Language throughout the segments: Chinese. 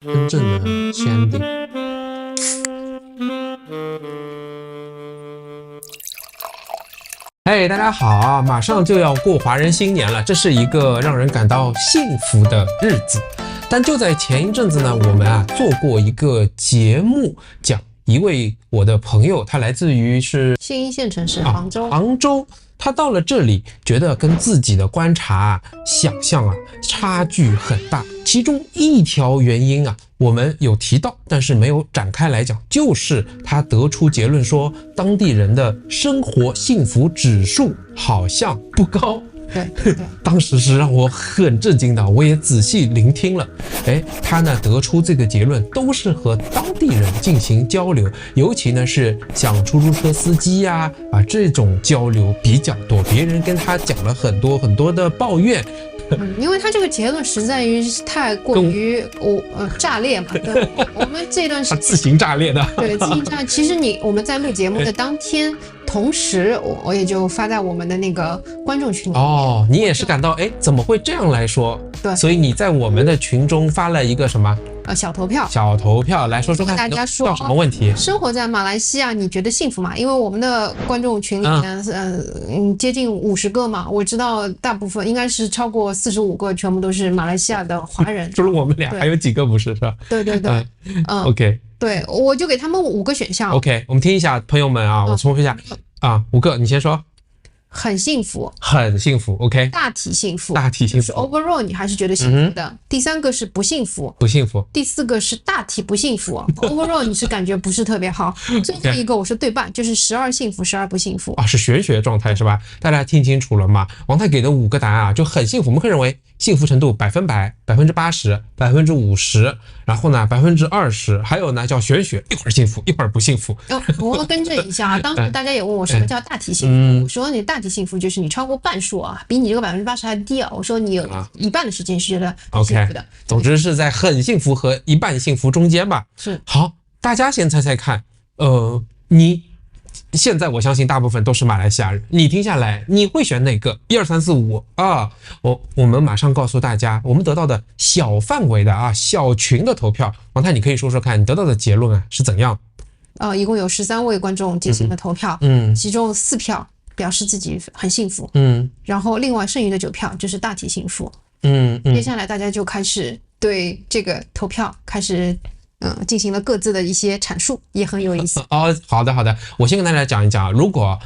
真正的 Shandy。嘿，大家好啊！马上就要过华人新年了，这是一个让人感到幸福的日子。但就在前一阵子呢，我们做过一个节目，讲一位我的朋友，他来自于是新一线城市杭州。杭州，他到了这里，觉得跟自己的观察、想象差距很大。其中一条原因我们有提到，但是没有展开来讲，就是他得出结论说，当地人的生活幸福指数好像不高。对，当时是让我很震惊的，我也仔细聆听了。他呢得出这个结论，都是和当地人进行交流，尤其呢是像出租车司机这种交流比较多，别人跟他讲了很多很多的抱怨。因为他这个结论实在于太过于炸裂嘛。对，我们这段时间自行炸裂的。对，自行炸。其实我们在录节目的当天，同时我也就发在我们的那个观众群里面。哦，你也是感到怎么会这样来说？对，所以你在我们的群中发了一个什么？小投票。小投票来说说看，大家说到什么问题？生活在马来西亚，你觉得幸福吗？因为我们的观众群里面，接近50个嘛，我知道大部分应该是超过45个，全部都是马来西亚的华人。除了我们俩，还有几个不是是吧？对。OK。对，我就给他们5个选项。OK， 我们听一下，朋友们我重复一下5个，你先说。很幸福，很幸福 ，OK， 大体幸福，大体幸福 overall 你还是觉得幸福的。第3个是不幸福，不幸福。第4个是大体不幸福，overall 你是感觉不是特别好。最后一个我是对半，就是12幸福，12不幸福。是玄学状态是吧？大家听清楚了吗？王太给的5个答案就很幸福，我们可以认为幸福程度100%、80%、50%，然后呢20%，还有呢叫玄学，一会儿幸福一会儿不幸福。我要更正一下当时大家也问我什么叫大体幸福，我说你大体幸福就是你超过半数比你这个80%还低我说你有一半的时间是觉得幸福的。总之是在很幸福和一半幸福中间吧。是。好，大家先猜猜看，你现在我相信大部分都是马来西亚人，你听下来你会选哪个？1、2、3、4、5我们马上告诉大家，我们得到的小范围的小群的投票。王太，你可以说说看，你得到的结论是怎样？一共有13位观众进行了投票，其中4票表示自己很幸福，然后另外剩余的9票就是大体幸福。接下来大家就开始对这个投票开始进行了各自的一些阐述，也很有意思。好的，我先跟大家讲一讲，如果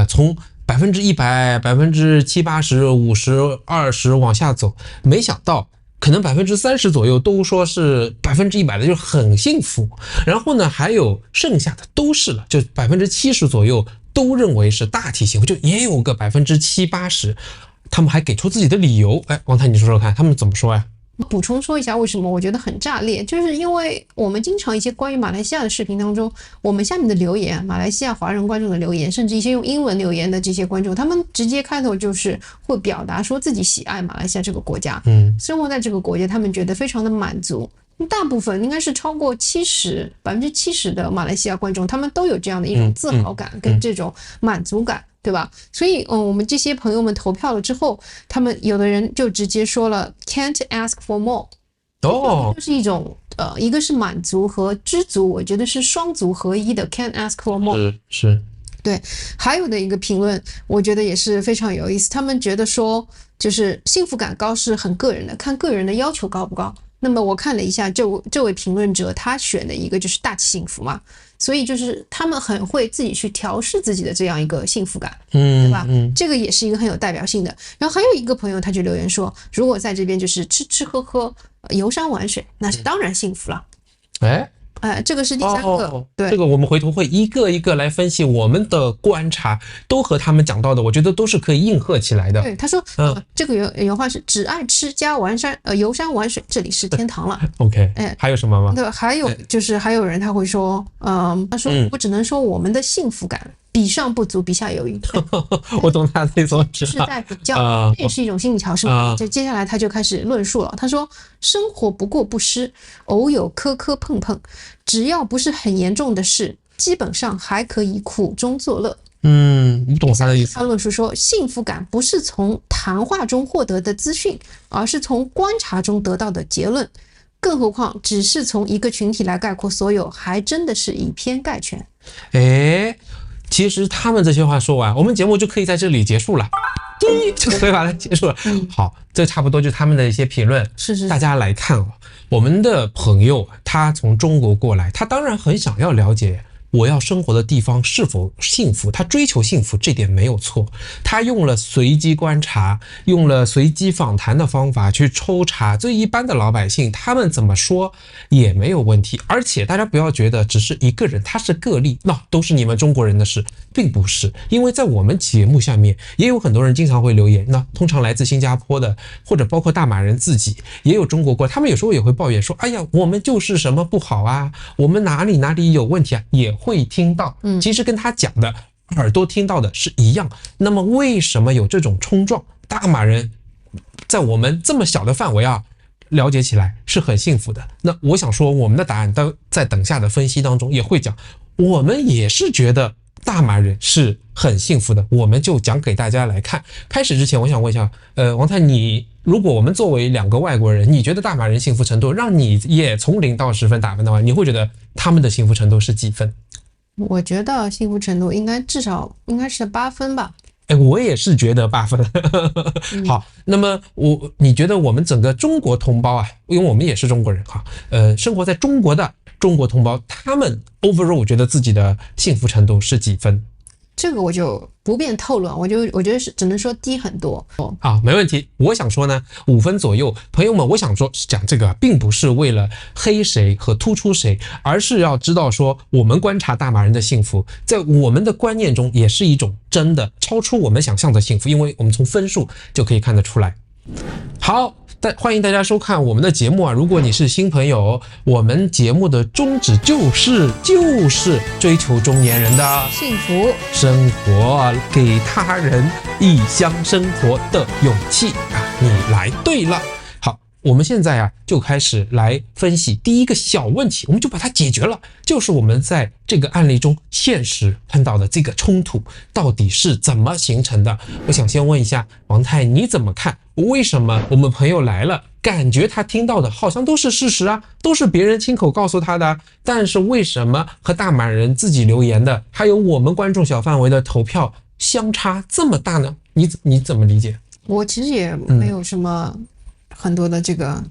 从100%、70%、80%、50%、20%往下走，没想到可能30%左右都说是100%的，就很幸福。然后呢，还有剩下的都是了，就70%左右都认为是大体幸福，就也有个70%、80%，他们还给出自己的理由。王太，你说说看，他们怎么说呀？补充说一下为什么我觉得很炸裂，就是因为我们经常一些关于马来西亚的视频当中，我们下面的留言，马来西亚华人观众的留言，甚至一些用英文留言的这些观众，他们直接开头就是会表达说自己喜爱马来西亚这个国家，生活在这个国家，他们觉得非常的满足。大部分应该是超过70%的马来西亚观众，他们都有这样的一种自豪感跟这种满足感，对吧？所以我们这些朋友们投票了之后，他们有的人就直接说了 can't ask for more， 就是一种一个是满足和知足，我觉得是双足合一的 can't ask for more。 是对。还有的一个评论我觉得也是非常有意思，他们觉得说就是幸福感高是很个人的，看个人的要求高不高。那么我看了一下这位评论者他选的一个就是大体幸福嘛，所以就是他们很会自己去调试自己的这样一个幸福感，对吧？这个也是一个很有代表性的。然后还有一个朋友他就留言说，如果在这边就是吃吃喝喝游山玩水，那是当然幸福了。这个是第3个。对，这个我们回头会一个一个来分析，我们的观察都和他们讲到的，我觉得都是可以应和起来的。对，他说这个原话是只爱吃加游山玩水，这里是天堂了。OK， 还有什么吗？对，还有就是还有人他会说，他说我只能说我们的幸福感比上不足，比下有余。我懂他的意思，是在比较，这也是一种心理调试。接下来他就开始论述了，他说生活不过不失，偶有磕磕碰碰，只要不是很严重的事，基本上还可以苦中作乐。我懂他的意思。他论述说，幸福感不是从谈话中获得的资讯，而是从观察中得到的结论。更何况只是从一个群体来概括所有，还真的是以偏概全。其实他们这些话说完，我们节目就可以在这里结束了，就可以把它结束了。好，这差不多就是他们的一些评论。是大家来看我们的朋友他从中国过来，他当然很想要了解我要生活的地方是否幸福，他追求幸福这点没有错，他用了随机观察，用了随机访谈的方法去抽查最一般的老百姓他们怎么说也没有问题。而且大家不要觉得只是一个人他是个例，那都是你们中国人的事，并不是。因为在我们节目下面也有很多人经常会留言，那通常来自新加坡的，或者包括大马人自己也有中国过，他们有时候也会抱怨说，哎呀，我们就是什么不好啊，我们哪里有问题啊，也会听到。其实跟他讲的耳朵听到的是一样。那么为什么有这种冲撞？大马人在我们这么小的范围了解起来是很幸福的。那我想说，我们的答案在等下的分析当中也会讲，我们也是觉得大马人是很幸福的，我们就讲给大家来看。开始之前我想问一下王太，你如果我们作为2个外国人，你觉得大马人幸福程度，让你也从0到10分打分的话，你会觉得他们的幸福程度是几分？我觉得幸福程度至少应该是8分吧。我也是觉得8分。好，那么你觉得我们整个中国同胞因为我们也是中国人生活在中国的中国同胞，他们 overall 我觉得自己的幸福程度是几分？这个我就不便透露，我觉得是只能说低很多。没问题。我想说呢，5分左右。朋友们，我想说讲这个并不是为了黑谁和突出谁，而是要知道说，我们观察大马人的幸福，在我们的观念中也是一种真的超出我们想象的幸福，因为我们从分数就可以看得出来。好，欢迎大家收看我们的节目如果你是新朋友，我们节目的宗旨就是追求中年人的幸福生活，给他人异乡生活的勇气你来对了。好，我们现在就开始来分析第一个小问题，我们就把它解决了，就是我们在这个案例中现实碰到的这个冲突到底是怎么形成的。我想先问一下王太，你怎么看？为什么我们朋友来了，感觉他听到的好像都是事实都是别人亲口告诉他的，但是为什么和大马人自己留言的，还有我们观众小范围的投票相差这么大呢？你怎么理解？我其实也没有什么很多的这个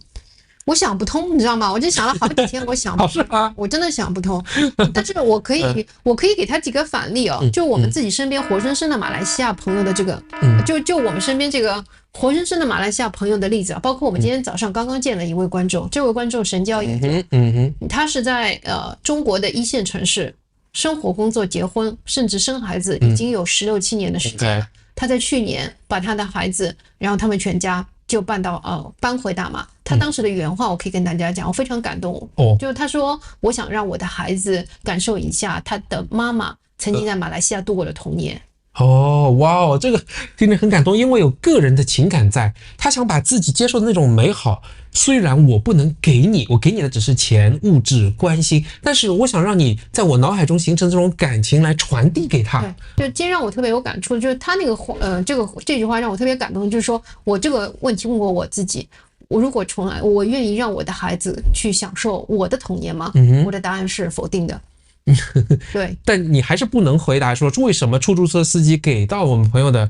我想不通，你知道吗？我就想了好几天，我想不通，我真的想不通。但是我可以给他几个反例就我们自己身边活生生的马来西亚朋友的这个，就我们身边这个活生生的马来西亚朋友的例子包括我们今天早上刚刚见了一位观众，这位观众神交研究，他是在中国的1线城市生活、工作、结婚，甚至生孩子，已经有16、17年的时间。他在去年把他的孩子，然后他们全家就搬回大马。他当时的原话我可以跟大家讲，我非常感动就是他说，我想让我的孩子感受一下他的妈妈曾经在马来西亚度过的童年。哇，这个听着很感动，因为有个人的情感在，他想把自己接受的那种美好，虽然我不能给你，我给你的只是钱、物质、关心，但是我想让你在我脑海中形成这种感情来传递给他。对，就今天让我特别有感触，就是他那个这句话让我特别感动，就是说我这个问题问过我自己，我如果重来，我愿意让我的孩子去享受我的童年吗？我的答案是否定的。对，但你还是不能回答说为什么出租车司机给到我们朋友的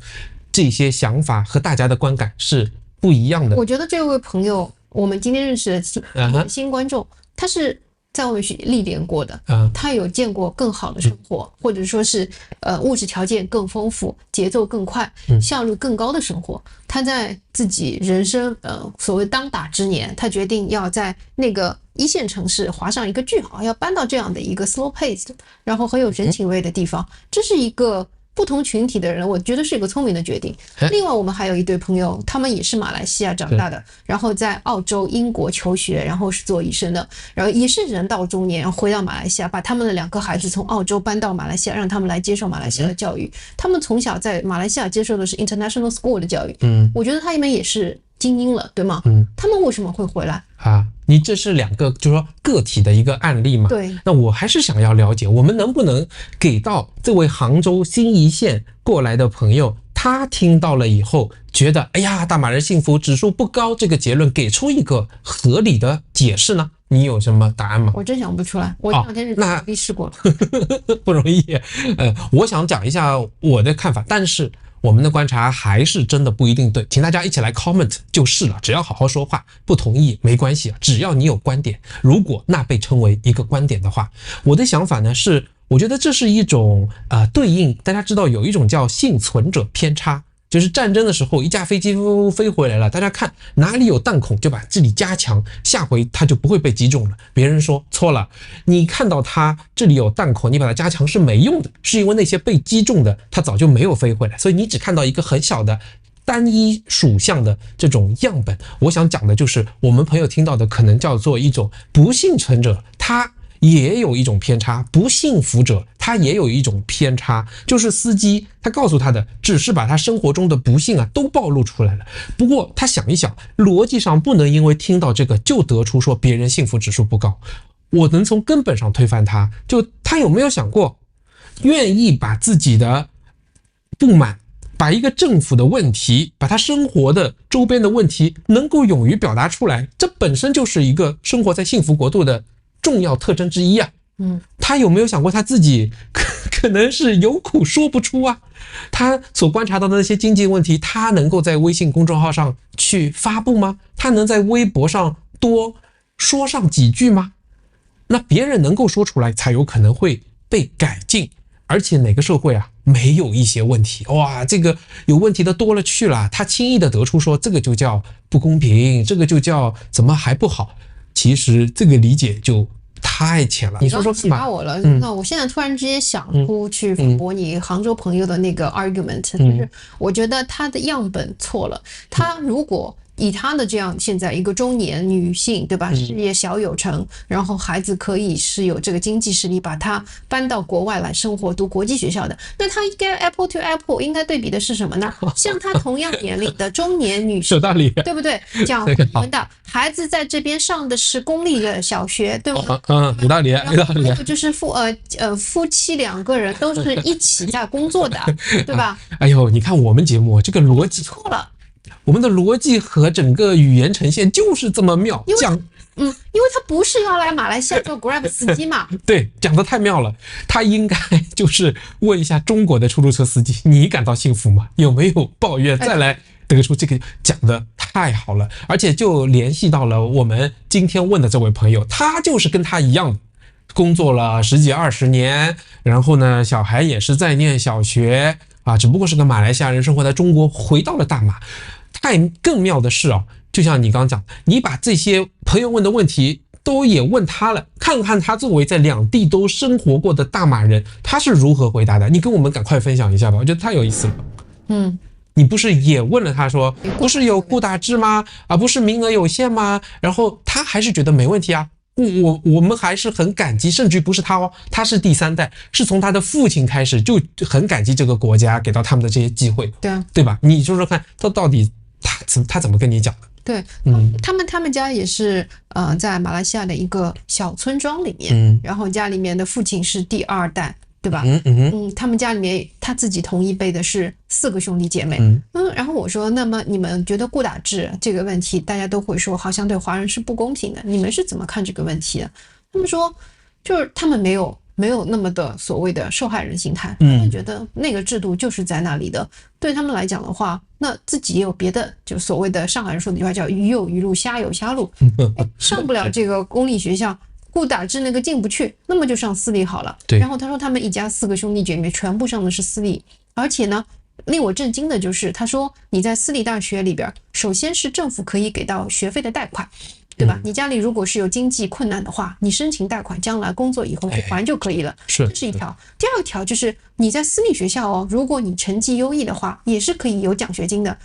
这些想法和大家的观感是不一样的。我觉得这位朋友，我们今天认识的新观众，他是在外面去历练过的，他有见过更好的生活，或者说是物质条件更丰富、节奏更快、效率更高的生活。他在自己人生所谓当打之年，他决定要在那个1线城市划上一个句号，要搬到这样的一个 slow pace 然后很有人情味的地方。这是一个不同群体的人，我觉得是一个聪明的决定。另外我们还有一对朋友，他们也是马来西亚长大的，然后在澳洲、英国求学，然后是做医生的，然后也是人到中年回到马来西亚，把他们的2个孩子从澳洲搬到马来西亚，让他们来接受马来西亚的教育。他们从小在马来西亚接受的是 international school 的教育，我觉得他们也是精英了，对吗？他们为什么会回来你这是2个就是说个体的一个案例嘛？对。那我还是想要了解，我们能不能给到这位杭州新一线过来的朋友他听到了以后觉得哎呀，大马人幸福指数不高，这个结论给出一个合理的解释呢？你有什么答案吗？我真想不出来，我这两天是努力试过了，不容易。我想讲一下我的看法，但是我们的观察还是真的不一定对，请大家一起来 comment 就是了，只要好好说话，不同意没关系，只要你有观点，如果那被称为一个观点的话，我的想法呢是，我觉得这是一种对应，大家知道有一种叫幸存者偏差。就是战争的时候，一架飞机飞回来了，大家看哪里有弹孔就把这里加强，下回它就不会被击中了。别人说错了，你看到它这里有弹孔，你把它加强是没用的，是因为那些被击中的它早就没有飞回来，所以你只看到一个很小的单一属相的这种样本。我想讲的就是我们朋友听到的可能叫做一种不幸存者，他也有一种偏差，不幸福者他也有一种偏差，就是司机他告诉他的只是把他生活中的不幸都暴露出来了。不过他想一想，逻辑上不能因为听到这个就得出说别人幸福指数不高，我能从根本上推翻他。就他有没有想过，愿意把自己的不满，把一个政府的问题，把他生活的周边的问题能够勇于表达出来，这本身就是一个生活在幸福国度的重要特征之一啊。他有没有想过他自己可能是有苦说不出啊？他所观察到的那些经济问题，他能够在微信公众号上去发布吗？他能在微博上多说上几句吗？那别人能够说出来，才有可能会被改进。而且哪个社会没有一些问题？哇，这个有问题的多了去了，他轻易的得出说这个就叫不公平，这个就叫怎么还不好？其实这个理解就太浅了。你说说看吧。启发我了。那我现在突然之间想出去反驳你杭州朋友的那个 argument，就是我觉得他的样本错了。他如果以他的这样现在一个中年女性，对吧，事业小有成，然后孩子可以是有这个经济实力把他搬到国外来生活，读国际学校的，那他应该 apple to apple 应该对比的是什么呢？像他同样年龄的中年女性，有道理，对不对？讲文的孩子在这边上的是公立的小学，对吗？有道理，有道理。还有就是夫妻两个人都是一起在工作的，对吧？哎呦，你看我们节目这个逻辑错了。我们的逻辑和整个语言呈现就是这么妙，讲，因为他不是要来马来西亚做 Grab 司机嘛？对，讲得太妙了。他应该就是问一下中国的出租车司机，你感到幸福吗？有没有抱怨？再来得出这个，讲得太好了。而且就联系到了我们今天问的这位朋友，他就是跟他一样的，工作了10几20年，然后呢，小孩也是在念小学只不过是个马来西亚人，生活在中国，回到了大马。更妙的是就像你刚讲，你把这些朋友问的问题都也问他了，看看他作为在两地都生活过的大马人，他是如何回答的？你跟我们赶快分享一下吧，我觉得太有意思了。你不是也问了他说，不是有顾打制吗？不是名额有限吗？然后他还是觉得没问题啊。我们还是很感激，甚至不是他他是第3代，是从他的父亲开始就很感激这个国家给到他们的这些机会，对吧？你说说看，他到底他怎么跟你讲的？对，他们家也是在马来西亚的一个小村庄里面，然后家里面的父亲是第2代，对吧？他们家里面他自己同一辈的是4个兄弟姐妹。然后我说，那么你们觉得顾打制这个问题，大家都会说好像对华人是不公平的，你们是怎么看这个问题的？他们说，就是他们没有那么的所谓的受害人心态，他们觉得那个制度就是在那里的。对他们来讲的话，那自己也有别的，就所谓的上海人说的一句话叫鱼有鱼路，虾有虾路，上不了这个公立学校。顾打制那个进不去，那么就上私立好了。然后他说他们一家4个兄弟姐妹全部上的是私立，而且呢，令我震惊的就是他说你在私立大学里边，首先是政府可以给到学费的贷款，对吧？你家里如果是有经济困难的话，你申请贷款，将来工作以后去还就可以了。这是一条。第2条就是你在私立学校如果你成绩优异的话，也是可以有奖学金的。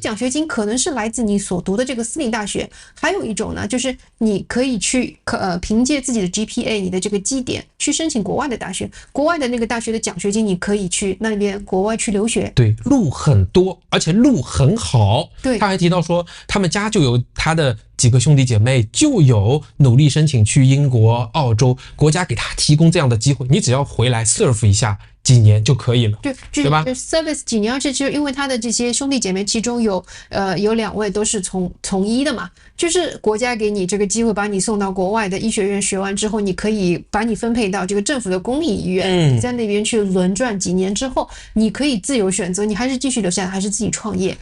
奖学金可能是来自你所读的这个私立大学。还有一种呢，就是你可以去凭借自己的 GPA， 你的这个基点去申请国外的大学，国外的那个大学的奖学金你可以去那边国外去留学。对，路很多，而且路很好。对，他还提到说他们家就有他的几个兄弟姐妹就有努力申请去英国、澳洲，国家给他提供这样的机会，你只要回来 serve 一下几年就可以了，对吧？ service 几年，而且就是因为他的这些兄弟姐妹，其中有2位都是从医的嘛，就是国家给你这个机会，把你送到国外的医学院学完之后，你可以把你分配到这个政府的公立医院，在那边去轮转几年之后，你可以自由选择，你还是继续留下来，还是自己创业。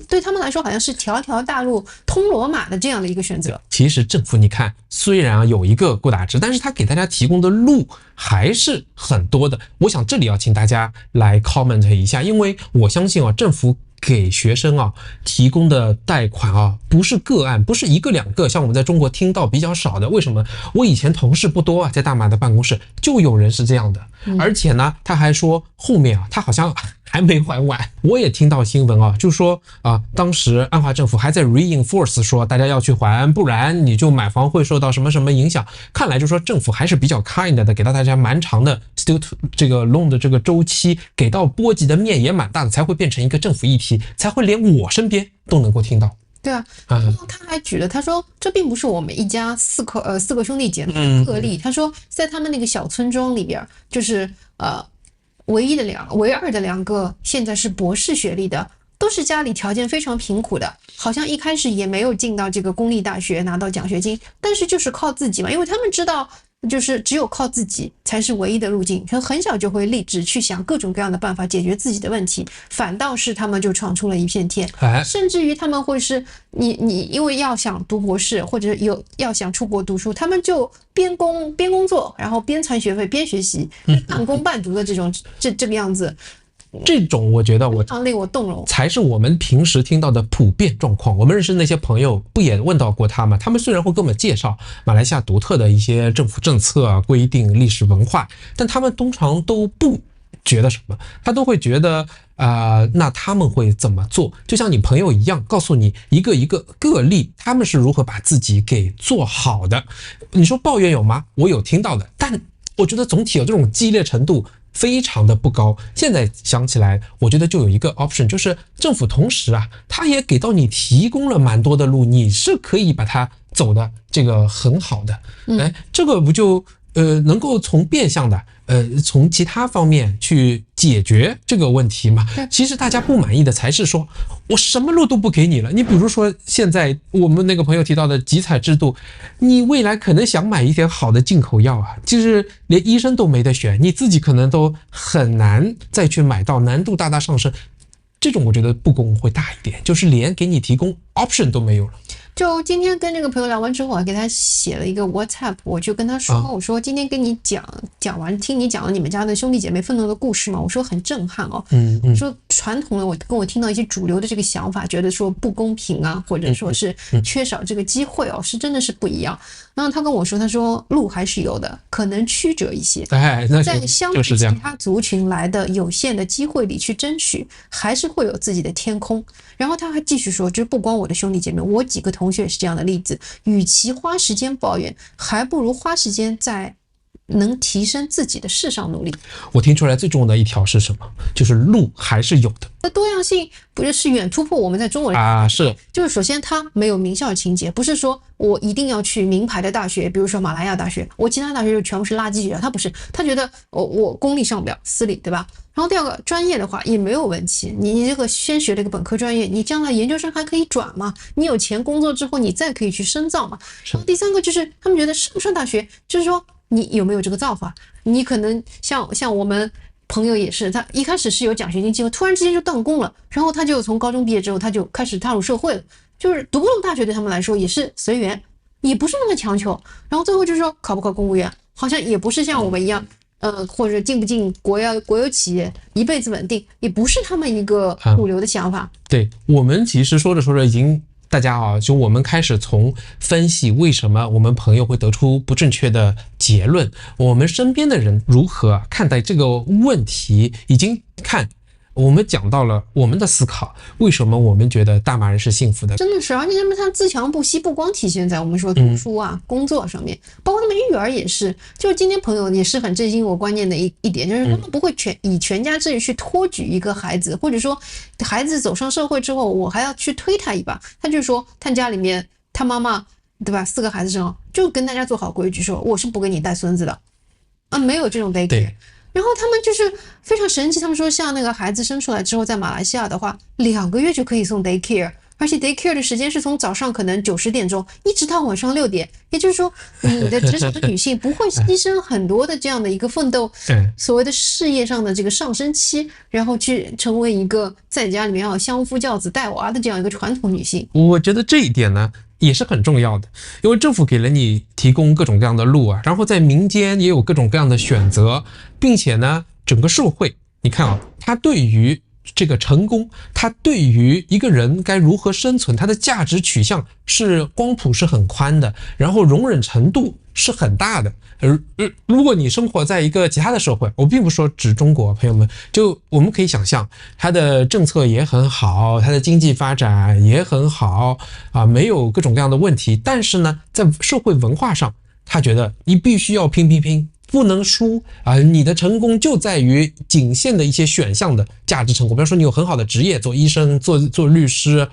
对他们来说好像是条条大路通罗马的这样的一个选择。其实政府你看，虽然有一个过大制，但是他给大家提供的路还是很多的。我想这里要请大家来 comment 一下，因为我相信政府给学生提供的贷款不是个案，不是一个两个，像我们在中国听到比较少的。为什么？我以前同事不多在大马的办公室就有人是这样的，而且呢，他还说后面他好像还没还完。我也听到新闻就说当时安华政府还在 reinforce 说大家要去还，不然你就买房会受到什么什么影响。看来就说政府还是比较 kind 的，给到大家蛮长的 student 这个 loan 的这个周期，给到波及的面也蛮大的，才会变成一个政府议题，才会连我身边都能够听到。对啊，然后他还举了，他说这并不是我们一家四个兄弟姐妹的个例。他说在他们那个小村庄里边，就是唯二的2个现在是博士学历的，都是家里条件非常贫苦的，好像一开始也没有进到这个公立大学拿到奖学金，但是就是靠自己嘛，因为他们知道就是只有靠自己才是唯一的路径，很小就会立志去想各种各样的办法解决自己的问题，反倒是他们就闯出了一片天。甚至于他们会是你因为要想读博士或者要想出国读书，他们就边工作，然后边攒学费边学习，半工半读的这个样子。这种我觉得非常令我动容，才是我们平时听到的普遍状况。我们认识那些朋友不也问到过他吗？他们虽然会跟我们介绍马来西亚独特的一些政府政策规定、历史文化，但他们通常都不觉得什么，他都会觉得那他们会怎么做？就像你朋友一样，告诉你一个个例，他们是如何把自己给做好的。你说抱怨有吗？我有听到的，但我觉得总体有这种激烈程度非常的不高。现在想起来，我觉得就有一个 option， 就是政府同时他也给到你提供了蛮多的路，你是可以把它走的这个很好的。这个不就能够从变相的从其他方面去解决这个问题嘛？其实大家不满意的才是说我什么路都不给你了。你比如说现在我们那个朋友提到的集采制度，你未来可能想买一点好的进口药就是连医生都没得选，你自己可能都很难再去买到，难度大大上升。这种我觉得不公会大一点，就是连给你提供 option 都没有了。就今天跟这个朋友聊完之后，我还给他写了一个 WhatsApp， 我就跟他说，我说今天跟你讲完，听你讲了你们家的兄弟姐妹奋斗的故事嘛，我说很震撼我说传统的跟我听到一些主流的这个想法，觉得说不公平或者说是缺少这个机会是真的是不一样。然后他跟我说，他说路还是有的，可能曲折一些，在相比其他族群来的有限的机会里去争取，还是会有自己的天空。然后他还继续说，就是不光我的兄弟姐妹，我几个同学也是这样的例子，与其花时间抱怨，还不如花时间在能提升自己的事上努力。我听出来最重要的一条是什么？就是路还是有的。那多样性不是远突破我们在中国人是，就是首先它没有名校情节，不是说我一定要去名牌的大学，比如说马来亚大学，我其他大学就全部是垃圾学校，他不是，他觉得我公立上不了，私立，对吧？然后第二个专业的话也没有问题，你这个先学了一个本科专业，你将来研究生还可以转嘛，你有钱工作之后你再可以去深造嘛。然后第三个就是他们觉得上不上大学就是说你有没有这个造化，你可能像我们朋友也是，他一开始是有奖学金机会，突然之间就断供了，然后他就从高中毕业之后他就开始踏入社会了，就是读不懂大学对他们来说也是随缘，也不是那么强求。然后最后就是说考不考公务员，好像也不是像我们一样或者进不进国有企业一辈子稳定，也不是他们一个主流的想法。对，我们其实说着已经大家就我们开始从分析为什么我们朋友会得出不正确的结论，我们身边的人如何看待这个问题，已经看我们讲到了我们的思考，为什么我们觉得大马人是幸福的。真的是，而且他自强不息，不光体现在我们说读书工作上面，包括他们育儿也是。就是今天朋友也是很振兴我观念的一点，就是他们不会以全家之力去托举一个孩子，或者说孩子走上社会之后我还要去推他一把。他就说他家里面他妈妈对吧，4个孩子生，就跟大家做好规矩，说我是不给你带孙子的没有这种 daycare。然后他们就是非常神奇，他们说像那个孩子生出来之后，在马来西亚的话，2个月就可以送 daycare。而且 daycare 的时间是从早上可能9、10点钟一直到晚上6点，也就是说，你的职场的女性不会牺牲很多的这样的一个奋斗，所谓的事业上的这个上升期，然后去成为一个在家里面要相夫教子带娃的这样一个传统女性。我觉得这一点呢也是很重要的，因为政府给了你提供各种各样的路啊，然后在民间也有各种各样的选择，并且呢，整个社会你看啊，它对于这个成功，它对于一个人该如何生存，它的价值取向是光谱是很宽的，然后容忍程度是很大的。如果你生活在一个其他的社会，我并不说指中国，朋友们，就我们可以想象，它的政策也很好，它的经济发展也很好啊，没有各种各样的问题，但是呢，在社会文化上，他觉得你必须要拼，不能输啊！你的成功就在于仅限的一些选项的价值成功，比方说你有很好的职业，做医生、做律师，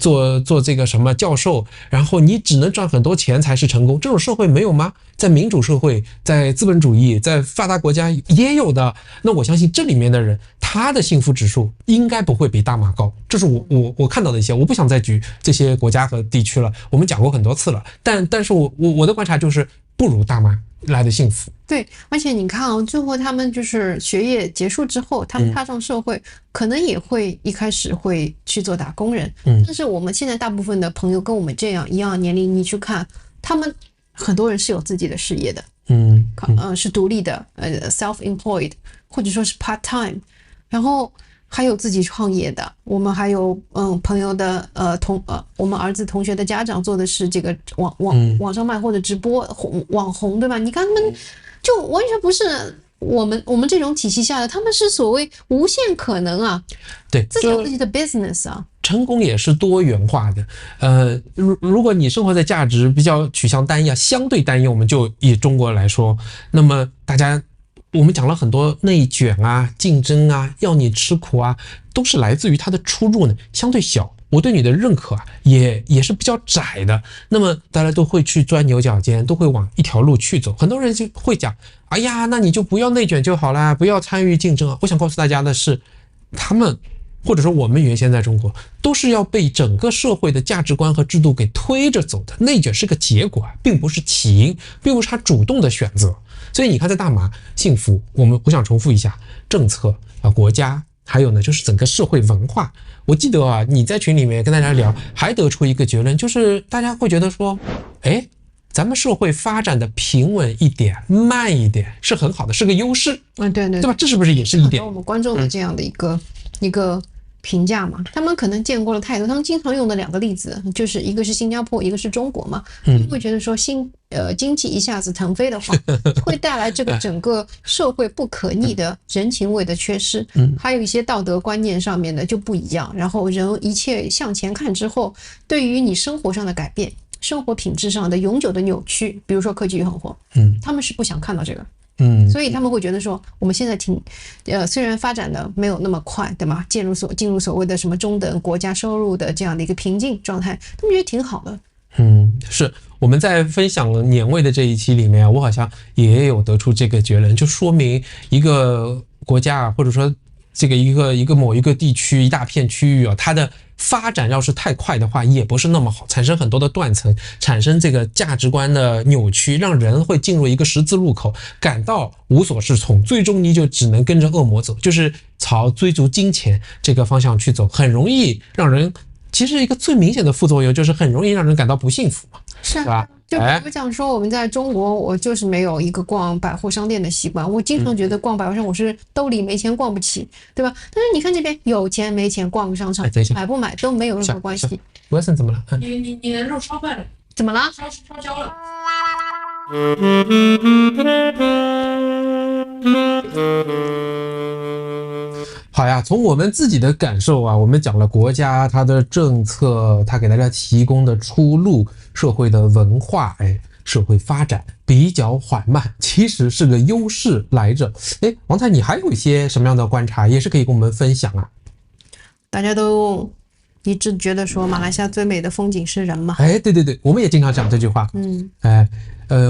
做这个什么教授，然后你只能赚很多钱才是成功。这种社会没有吗？在民主社会，在资本主义，在发达国家也有的。那我相信这里面的人，他的幸福指数应该不会比大马高。这是我看到的一些，我不想再举这些国家和地区了，我们讲过很多次了。但是我的观察就是不如大马来的幸福。对，而且你看啊，最后他们就是学业结束之后，他们踏上社会，可能也会一开始会去做打工人。但是我们现在大部分的朋友跟我们这样一样的年龄，你去看，他们很多人是有自己的事业的，是独立的，self-employed， 或者说是 part time， 然后还有自己创业的。我们还有朋友的我们儿子同学的家长做的是这个网上卖货的直播网红，对吧？你看他们就完全不是我们这种体系下的，他们是所谓无限可能啊，对，自己有自己的 business 啊。成功也是多元化的，如果你生活在价值比较取向单一相对单一，我们就以中国来说，那么我们讲了很多内卷啊、竞争啊、要你吃苦啊，都是来自于它的出入呢相对小。我对你的认可啊，也是比较窄的。那么大家都会去钻牛角尖，都会往一条路去走。很多人就会讲，哎呀，那你就不要内卷就好啦，不要参与竞争啊。我想告诉大家的是，他们或者说我们原先在中国，都是要被整个社会的价值观和制度给推着走的。内卷是个结果啊，并不是起因，并不是他主动的选择。所以你看，在大马幸福，我想重复一下政策啊，国家，还有呢就是整个社会文化。我记得啊，你在群里面跟大家聊，还得出一个结论，就是大家会觉得说，哎，咱们社会发展的平稳一点、慢一点是很好的，是个优势。对吧？这是不是也是一点？我们观众的这样的一个评价嘛，他们可能见过了太多，他们经常用的2个例子，就是一个是新加坡，一个是中国嘛，会觉得说经济一下子腾飞的话，会带来这个整个社会不可逆的人情味的缺失，还有一些道德观念上面的就不一样，然后人一切向前看之后，对于你生活上的改变，生活品质上的永久的扭曲，比如说科技与狠活，他们是不想看到这个。所以他们会觉得说，我们现在虽然发展的没有那么快，对吗？进入所谓的什么中等国家收入的这样的一个瓶颈状态，他们觉得挺好的。是我们在分享年味的这一期里面，我好像也有得出这个结论，就说明一个国家或者说这个一个某一个地区一大片区域啊，它的发展要是太快的话，也不是那么好，产生很多的断层，产生这个价值观的扭曲，让人会进入一个十字路口，感到无所适从，最终你就只能跟着恶魔走，就是朝追逐金钱这个方向去走，很容易让人，其实一个最明显的副作用就是很容易让人感到不幸福嘛，是吧？就比如讲说，我们在中国，我就是没有一个逛百货商店的习惯，我经常觉得逛百货商店我是兜里没钱逛不起，对吧？但是你看这边有钱没钱逛个商场，买不买都没有任何关系。Wilson 怎么了？你的肉烧坏了，怎么了？烧焦了。好呀，从我们自己的感受啊，我们讲了国家它的政策，它给大家提供的出路，社会的文化，社会发展比较缓慢，其实是个优势来着。王菜，你还有一些什么样的观察，也是可以跟我们分享啊？大家都一致觉得说马来西亚最美的风景是人嘛。哎，对对对，我们也经常讲这句话。哎，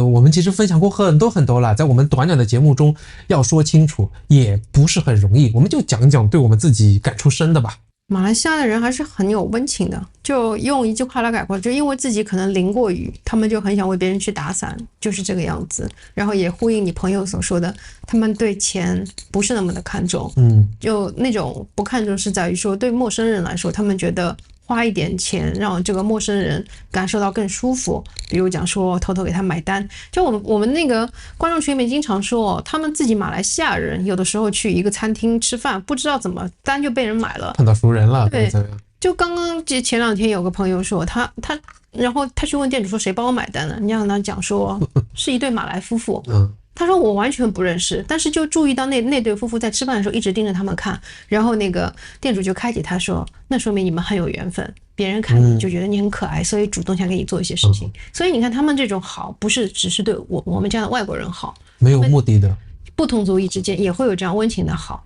我们其实分享过很多了，在我们短短的节目中要说清楚也不是很容易，我们就讲讲对我们自己感触深的吧。马来西亚的人还是很有温情的，就用一句话来概括，就因为自己可能淋过雨，他们就很想为别人去打伞，就是这个样子。然后也呼应你朋友所说的，他们对钱不是那么的看重，就那种不看重是在于说，对陌生人来说，他们觉得花一点钱让这个陌生人感受到更舒服，比如讲说偷偷给他买单。就我们那个观众群里面经常说，他们自己马来西亚人有的时候去一个餐厅吃饭，不知道怎么单就被人买了，碰到熟人了。对，就刚刚前2天有个朋友说然后他去问店主说谁帮我买单呢？你让他讲说是一对马来夫妇。他说我完全不认识，但是就注意到那对夫妇在吃饭的时候一直盯着他们看，然后那个店主就开解他说，那说明你们很有缘分，别人看你就觉得你很可爱，所以主动想给你做一些事情。所以你看他们这种好，不是只是对我们这样的外国人好，没有目的的，不同族裔之间也会有这样温情的好。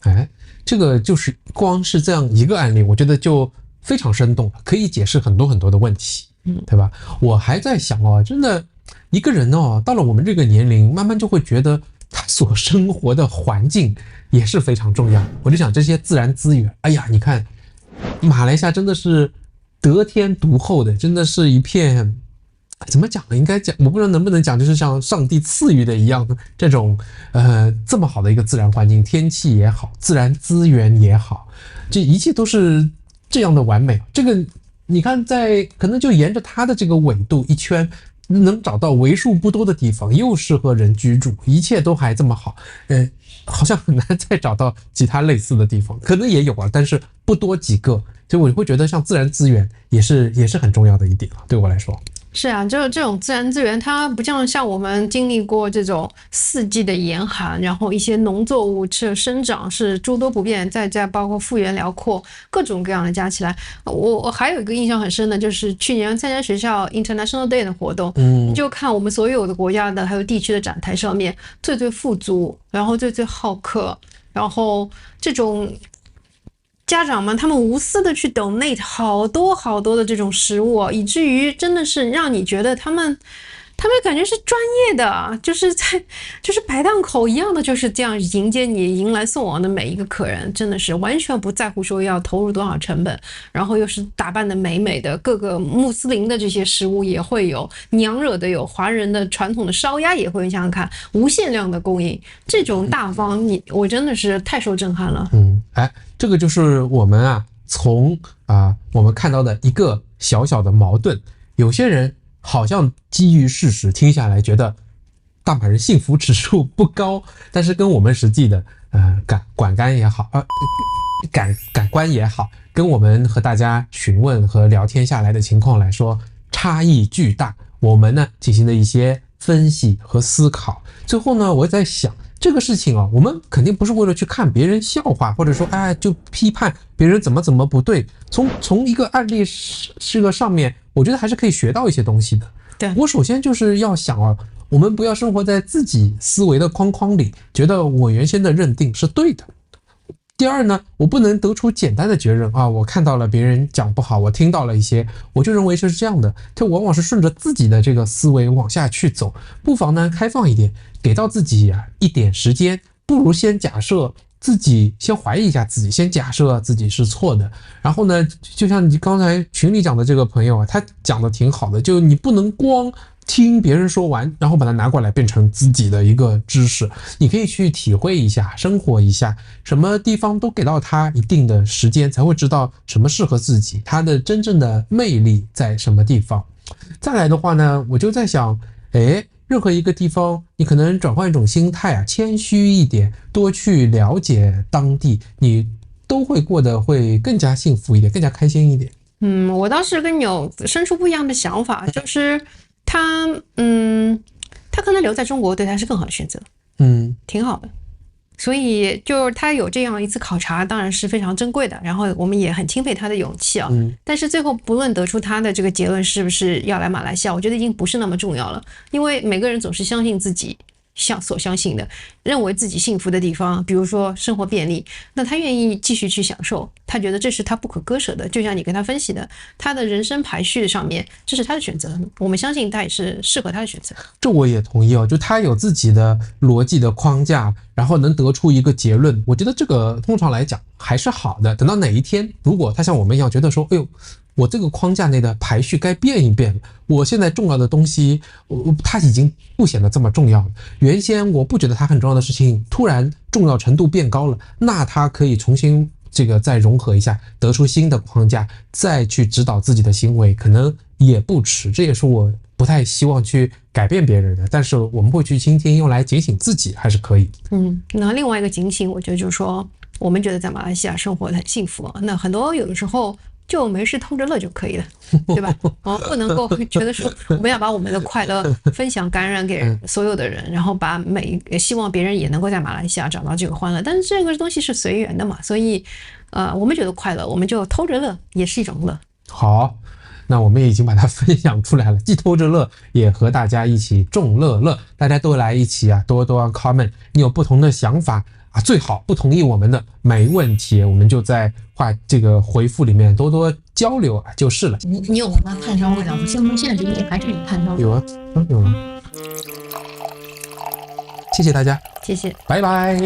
哎，这个就是光是这样一个案例，我觉得就非常生动了，可以解释很多的问题，对吧？我还在想真的一个人到了我们这个年龄，慢慢就会觉得他所生活的环境也是非常重要。我就想这些自然资源，哎呀，你看马来西亚真的是得天独厚的，真的是一片怎么讲呢？应该讲，我不知道能不能讲，就是像上帝赐予的一样，这种这么好的一个自然环境，天气也好，自然资源也好，这一切都是这样的完美。这个你看，在可能就沿着它的这个纬度一圈，能找到为数不多的地方又适合人居住，一切都还这么好，好像很难再找到其他类似的地方，可能也有但是不多几个。所以我会觉得像自然资源也是很重要的一点对我来说。是啊，就是这种自然资源，它不像我们经历过这种4季的严寒，然后一些农作物生长是诸多不便，再包括幅员辽阔，各种各样的加起来。我还有一个印象很深的，就是去年参加学校 International Day 的活动，就看我们所有的国家的还有地区的展台上面，最富足，然后最好客，然后这种家长们他们无私的去 donate 好多的这种食物，以至于真的是让你觉得他们感觉是专业的，就是排档口一样的，就是这样迎接你，迎来送往的每一个客人，真的是完全不在乎说要投入多少成本，然后又是打扮的美美的，各个穆斯林的这些食物也会有，娘惹的有，华人的传统的烧鸭也会，你想想看，无限量的供应，这种大方，我真的是太受震撼了。这个就是我们从我们看到的一个小小的矛盾，有些人好像基于事实听下来觉得大马人幸福指数不高，但是跟我们实际的感官也好，感官也好，跟我们和大家询问和聊天下来的情况来说差异巨大。我们呢进行了一些分析和思考，最后呢我在想这个事情我们肯定不是为了去看别人笑话，或者说就批判别人怎么不对，从一个案例这个上面我觉得还是可以学到一些东西的。对，我首先就是要想我们不要生活在自己思维的框框里，觉得我原先的认定是对的。第二呢，我不能得出简单的结论我看到了别人讲不好，我听到了一些，我就认为是这样的，这往往是顺着自己的这个思维往下去走。不妨呢开放一点，给到自己一点时间，不如先假设自己，先怀疑一下自己，先假设自己是错的。然后呢，就像你刚才群里讲的这个朋友他讲的挺好的，就你不能光听别人说完然后把它拿过来变成自己的一个知识，你可以去体会一下，生活一下，什么地方都给到他一定的时间，才会知道什么适合自己，他的真正的魅力在什么地方。再来的话呢，我就在想任何一个地方你可能转换一种心态谦虚一点，多去了解当地，你都会过得会更加幸福一点，更加开心一点。我倒是跟你有生出不一样的想法，就是他可能留在中国对他是更好的选择，挺好的。所以就是他有这样一次考察当然是非常珍贵的，然后我们也很钦佩他的勇气但是最后不论得出他的这个结论是不是要来马来西亚，我觉得已经不是那么重要了，因为每个人总是相信自己所相信的，认为自己幸福的地方，比如说生活便利，那他愿意继续去享受，他觉得这是他不可割舍的。就像你跟他分析的，他的人生排序上面，这是他的选择，我们相信他也是适合他的选择。这我也同意哦，就他有自己的逻辑的框架，然后能得出一个结论，我觉得这个通常来讲还是好的。等到哪一天，如果他像我们一样觉得说，哎呦，我这个框架内的排序该变一变了，我现在重要的东西，它已经不显得这么重要了。原先我不觉得它很重要的事情，突然重要程度变高了，那它可以重新再融合一下，得出新的框架，再去指导自己的行为，可能也不迟。这也是我不太希望去改变别人的，但是我们会去倾听，用来警醒自己还是可以。那另外一个警醒，我觉得就是说，我们觉得在马来西亚生活得很幸福，那很多有的时候就没事偷着乐就可以了，对吧？不能够觉得说我们要把我们的快乐分享感染给所有的人，然后把希望别人也能够在马来西亚找到这个欢乐。但是这个东西是随缘的嘛，所以我们觉得快乐，我们就偷着乐，也是一种乐。好，那我们已经把它分享出来了，既偷着乐，也和大家一起众乐乐，大家都来一起多多 comment， 你有不同的想法最好不同意我们的没问题，我们就在回复里面多多交流就是了。你有吗？炭烧味道？现在这里还是有炭烧味道。有啊，有啊。谢谢大家，谢谢，拜拜。